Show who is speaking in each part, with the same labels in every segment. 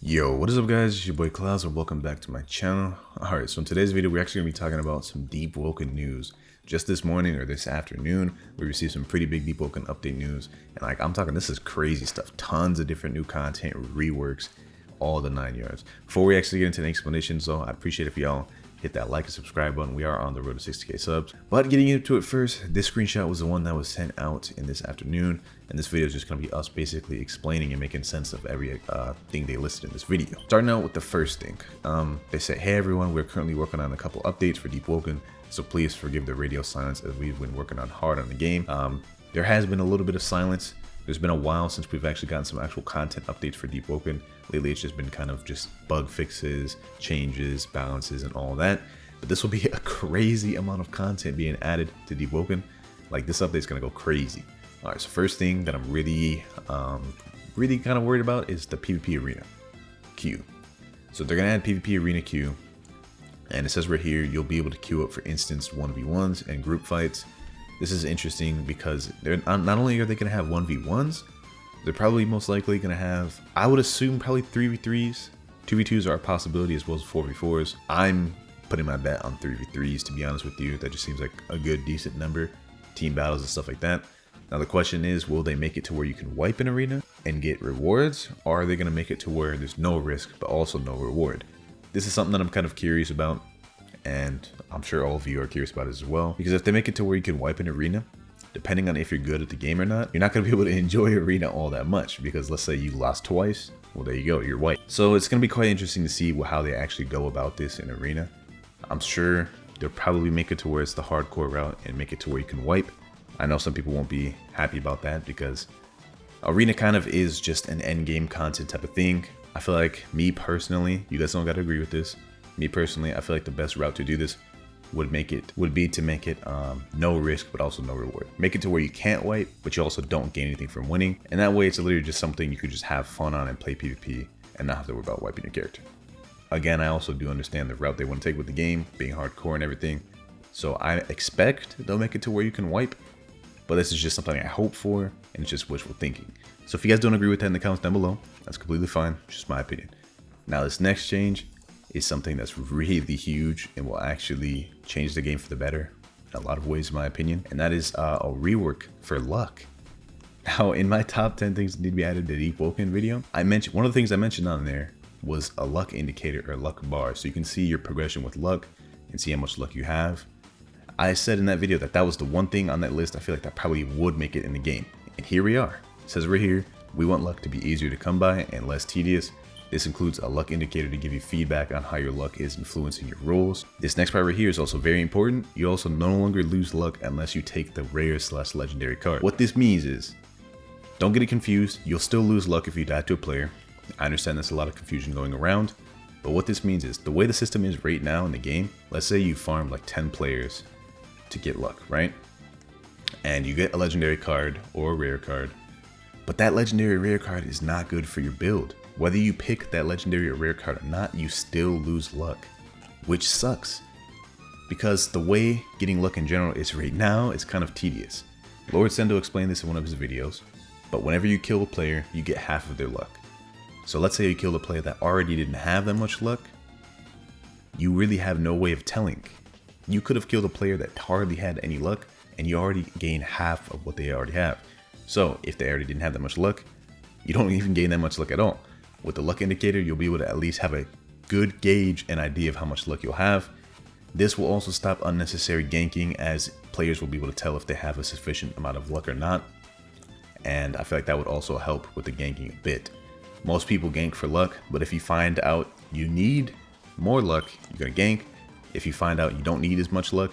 Speaker 1: Yo, what is up guys, it's your boy Klaus and welcome back to my channel. Alright, so in today's video we're actually going to be talking about some Deepwoken news. Just this morning or this afternoon, we received some pretty big Deepwoken update news. And I'm talking, this is crazy stuff. Tons of different new content, reworks, all the 9 yards. Before we actually get into the explanations though, I'd appreciate if y'all hit that like and subscribe button. We are on the road to 60k subs. But getting into it first, this screenshot was the one that was sent out in this afternoon. And this video is just going to be us basically explaining and making sense of every thing they listed in this video. Starting out with the first thing. They said, hey everyone, we're currently working on a couple updates for Deepwoken. So please forgive the radio silence as we've been working on hard on the game. There has been a little bit of silence. There's been a while since we've actually gotten some actual content updates for Deepwoken. Lately, it's just been kind of just bug fixes, changes, balances, and all that. But this will be a crazy amount of content being added to Deepwoken. Like, this update is going to go crazy. All right, so first thing that I'm really kind of worried about is the PvP arena queue. So they're going to add PvP arena queue. And it says right here, you'll be able to queue up for instance 1v1s and group fights. This is interesting because they're not only are they going to have 1v1s, they're probably most likely going to have, I would assume, probably 3v3s. 2v2s are a possibility as well as 4v4s. I'm putting my bet on 3v3s, to be honest with you. That just seems like a good, decent number. Team battles and stuff like that. Now the question is, will they make it to where you can wipe an arena and get rewards? Or are they going to make it to where there's no risk, but also no reward? This is something that I'm kind of curious about. And I'm sure all of you are curious about it as well. Because if they make it to where you can wipe an arena, depending on if you're good at the game or not, you're not going to be able to enjoy arena all that much. Because let's say you lost twice, well there you go, you're wiped. So it's going to be quite interesting to see how they actually go about this in arena. I'm sure they'll probably make it to where it's the hardcore route and make it to where you can wipe. I know some people won't be happy about that because arena kind of is just an end game content type of thing. I feel like, me personally, you guys don't got to agree with this. Me personally, I feel like the best route to do this would be to make it no risk but also no reward. Make it to where you can't wipe but you also don't gain anything from winning, and that way it's literally just something you could just have fun on and play PvP and not have to worry about wiping your character. Again, I also do understand the route they want to take with the game being hardcore and everything, so I expect they'll make it to where you can wipe, but this is just something I hope for and it's just wishful thinking. So if you guys don't agree with that in the comments down below, that's completely fine, just my opinion. Now this next change is something that's really huge and will actually change the game for the better in a lot of ways, in my opinion, and that is a rework for luck. Now, in my top 10 things that need to be added to the Deepwoken video, one of the things I mentioned on there was a luck indicator or luck bar, so you can see your progression with luck and see how much luck you have. I said in that video that that was the one thing on that list I feel like that probably would make it in the game, and here we are. It says right here, we want luck to be easier to come by and less tedious. This includes a luck indicator to give you feedback on how your luck is influencing your rolls. This next part right here is also very important. You also no longer lose luck unless you take the rare/legendary card. What this means is, don't get it confused, you'll still lose luck if you die to a player. I understand there's a lot of confusion going around, but what this means is, the way the system is right now in the game, let's say you farm like 10 players to get luck, right? And you get a legendary card or a rare card, but that legendary rare card is not good for your build. Whether you pick that legendary or rare card or not, you still lose luck, which sucks. Because the way getting luck in general is right now is kind of tedious. Lord Sendo explained this in one of his videos, but whenever you kill a player, you get half of their luck. So let's say you killed a player that already didn't have that much luck, you really have no way of telling. You could have killed a player that hardly had any luck, and you already gained half of what they already have. So if they already didn't have that much luck, you don't even gain that much luck at all. With the luck indicator, you'll be able to at least have a good gauge and idea of how much luck you'll have. This will also stop unnecessary ganking, as players will be able to tell if they have a sufficient amount of luck or not. And I feel like that would also help with the ganking a bit. Most people gank for luck, but if you find out you need more luck, you're going to gank. If you find out you don't need as much luck,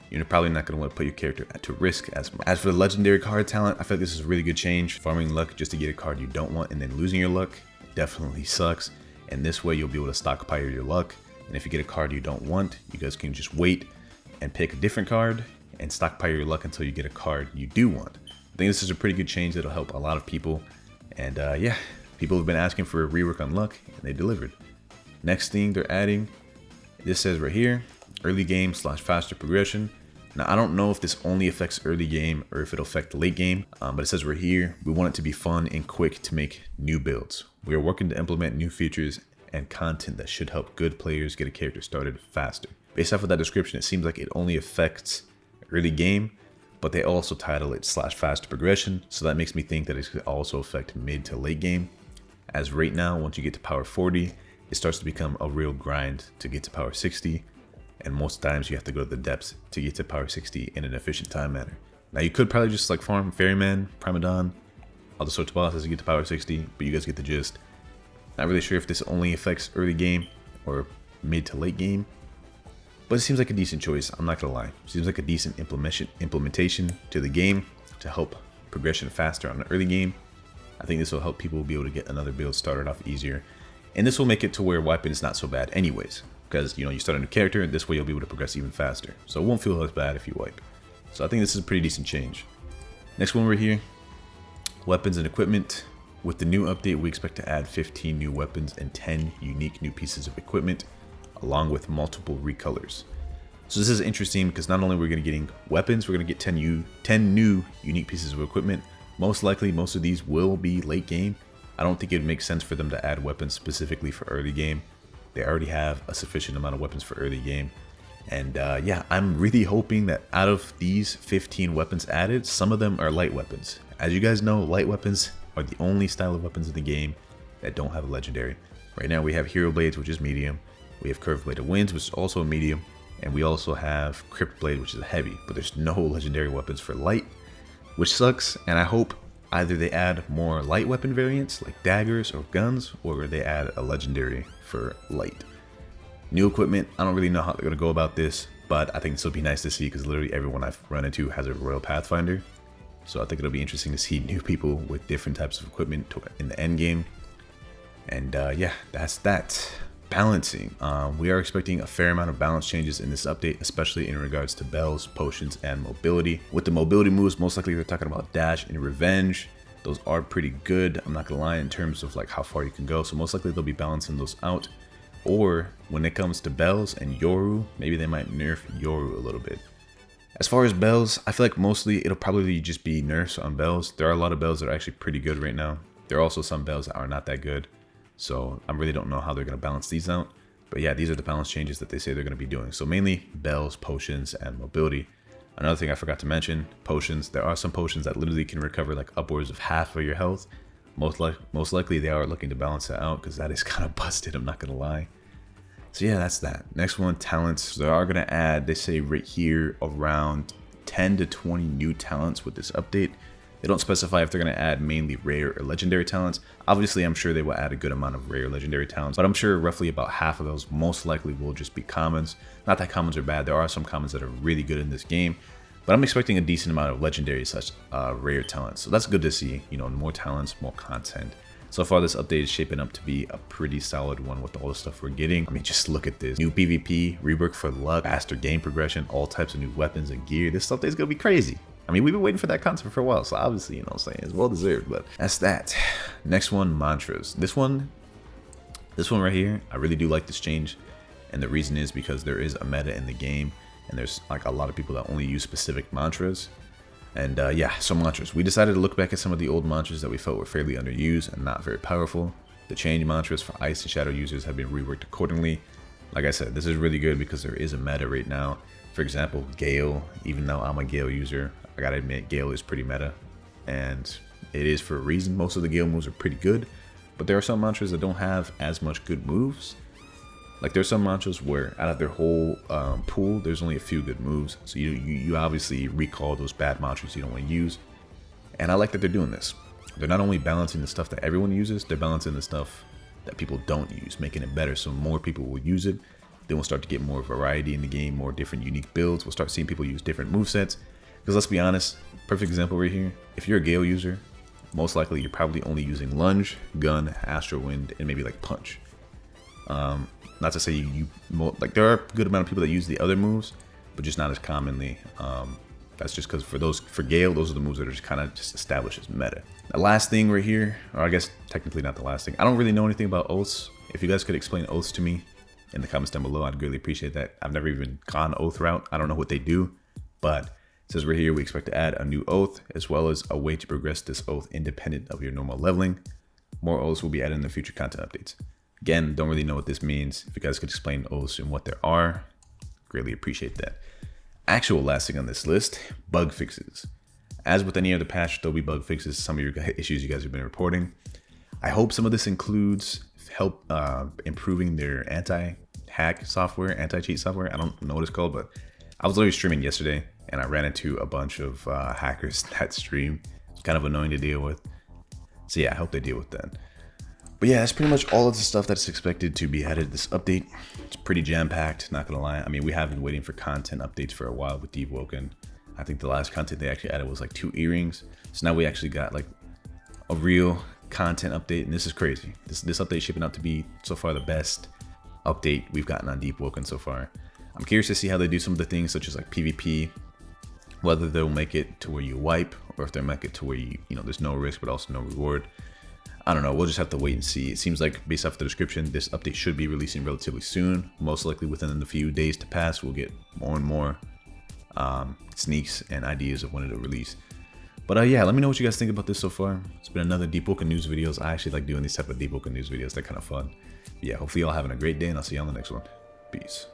Speaker 1: you're probably not going to want to put your character to risk as much. As for the legendary card talent, I feel like this is a really good change. Farming luck just to get a card you don't want and then losing your luck definitely sucks, and this way you'll be able to stockpile your luck, and if you get a card you don't want, you guys can just wait and pick a different card and stockpile your luck until you get a card you do want. I think this is a pretty good change that'll help a lot of people, and yeah, people have been asking for a rework on luck and they delivered. Next thing they're adding, this says right here, early game / faster progression. Now, I don't know if this only affects early game or if it'll affect late game, but it says right here, we want it to be fun and quick to make new builds. We are working to implement new features and content that should help good players get a character started faster. Based off of that description, it seems like it only affects early game, but they also title it /faster progression, so that makes me think that it could also affect mid to late game. As right now, once you get to power 40, it starts to become a real grind to get to power 60, and most times you have to go to the depths to get to power 60 in an efficient time manner. Now you could probably just like farm Ferryman, Primadon, all the sorts of bosses to get to power 60, but you guys get the gist. Not really sure if this only affects early game or mid to late game, but it seems like a decent choice, I'm not gonna lie. It seems like a decent implementation to the game to help progression faster on the early game. I think this will help people be able to get another build started off easier. And this will make it to where wiping is not so bad anyways, because you start a new character, and this way you'll be able to progress even faster. So it won't feel as bad if you wipe. So I think this is a pretty decent change. Next one right here, weapons and equipment. With the new update, we expect to add 15 new weapons and 10 unique new pieces of equipment, along with multiple recolors. So this is interesting because not only we're going to getting weapons, we're going to get 10 new unique pieces of equipment. Most likely, most of these will be late game. I don't think it would make sense for them to add weapons specifically for early game. They already have a sufficient amount of weapons for early game. And yeah, I'm really hoping that out of these 15 weapons added, some of them are light weapons. As you guys know, light weapons are the only style of weapons in the game that don't have a legendary. Right now we have Hero Blades, which is medium. We have Curved Blade of Winds, which is also a medium. And we also have Crypt Blade, which is a heavy. But there's no legendary weapons for light, which sucks. And I hope either they add more light weapon variants like daggers or guns, or they add a legendary for light. New equipment, I don't really know how they're going to go about this, but I think this will be nice to see because literally everyone I've run into has a Royal Pathfinder. So I think it'll be interesting to see new people with different types of equipment in the end game. And yeah, that's that. Balancing. We are expecting a fair amount of balance changes in this update, especially in regards to bells, potions, and mobility. With the mobility moves, most likely they're talking about dash and revenge. Those are pretty good, I'm not gonna lie, in terms of like how far you can go. So most likely they'll be balancing those out. Or when it comes to bells and Yoru, maybe they might nerf Yoru a little bit. As far as bells, I feel like mostly it'll probably just be nerfs on bells. There are a lot of bells that are actually pretty good right now. There are also some bells that are not that good. So I really don't know how they're going to balance these out. But yeah, these are the balance changes that they say they're going to be doing. So mainly bells, potions, and mobility. Another thing I forgot to mention, potions. There are some potions that literally can recover like upwards of half of your health. Most likely they are looking to balance it out because that is kind of busted, I'm not going to lie. So yeah, that's that. Next one, talents. They are going to add, they say right here, around 10 to 20 new talents with this update. They don't specify if they're going to add mainly rare or legendary talents. Obviously, I'm sure they will add a good amount of rare or legendary talents, but I'm sure roughly about half of those most likely will just be commons. Not that commons are bad. There are some commons that are really good in this game, but I'm expecting a decent amount of legendary such rare talents. So that's good to see, more talents, more content. So far, this update is shaping up to be a pretty solid one with all the stuff we're getting. I mean, just look at this. New PvP, rework for luck, faster game progression, all types of new weapons and gear. This update is going to be crazy. I mean, we've been waiting for that content for a while, so obviously, what I'm saying, it's well deserved, but that's that. Next one, mantras. This one right here, I really do like this change. And the reason is because there is a meta in the game, and there's like a lot of people that only use specific mantras. And yeah, so mantras. We decided to look back at some of the old mantras that we felt were fairly underused and not very powerful. The change mantras for Ice and Shadow users have been reworked accordingly. Like I said, this is really good because there is a meta right now. For example, Gale, even though I'm a Gale user, I gotta admit, Gale is pretty meta. And it is for a reason. Most of the Gale moves are pretty good, but there are some mantras that don't have as much good moves. Like there's some mantras where out of their whole pool, there's only a few good moves. So you obviously recall those bad mantras you don't want to use. And I like that they're doing this. They're not only balancing the stuff that everyone uses, they're balancing the stuff that people don't use, making it better so more people will use it. Then we'll start to get more variety in the game, more different unique builds. We'll start seeing people use different movesets. Because let's be honest, perfect example right here. If you're a Gale user, most likely you're probably only using Lunge, Gun, Astral Wind, and maybe like Punch. Not to say like there are a good amount of people that use the other moves, but just not as commonly. That's just because for Gale, those are the moves that are just kind of just established as meta. The last thing right here, or I guess technically not the last thing. I don't really know anything about oaths. If you guys could explain oaths to me in the comments down below, I'd greatly appreciate that. I've never even gone oath route. I don't know what they do, but it says right here we expect to add a new oath as well as a way to progress this oath independent of your normal leveling. More oaths will be added in the future content updates. Again, don't really know what this means. If you guys could explain oaths and what there are, greatly appreciate that. Actual last thing on this list, bug fixes. As with any other patch, there'll be bug fixes, some of your issues you guys have been reporting. I hope some of this includes help improving their anti-hack software, anti-cheat software. I don't know what it's called, but I was literally streaming yesterday and I ran into a bunch of hackers that stream. It's kind of annoying to deal with. So yeah, I hope they deal with that. But yeah, that's pretty much all of the stuff that's expected to be added this update. It's pretty jam-packed, not gonna lie. I mean, we have been waiting for content updates for a while with Deepwoken. I think the last content they actually added was like 2 earrings. So now we actually got like a real content update, and this is crazy. This update is shipping out to be so far the best update we've gotten on Deepwoken so far. I'm curious to see how they do some of the things such as like PvP, whether they'll make it to where you wipe or if they'll make it to where you know, there's no risk but also no reward. I don't know, we'll just have to wait and see. It seems like based off the description, this update should be releasing relatively soon. Most likely within a few days to pass, we'll get more and more sneaks and ideas of when it'll release. But yeah, let me know what you guys think about this so far. It's been another Deepwoken news videos. I actually like doing these type of Deepwoken news videos. They're kind of fun. But yeah, hopefully y'all having a great day, and I'll see you on the next one. Peace.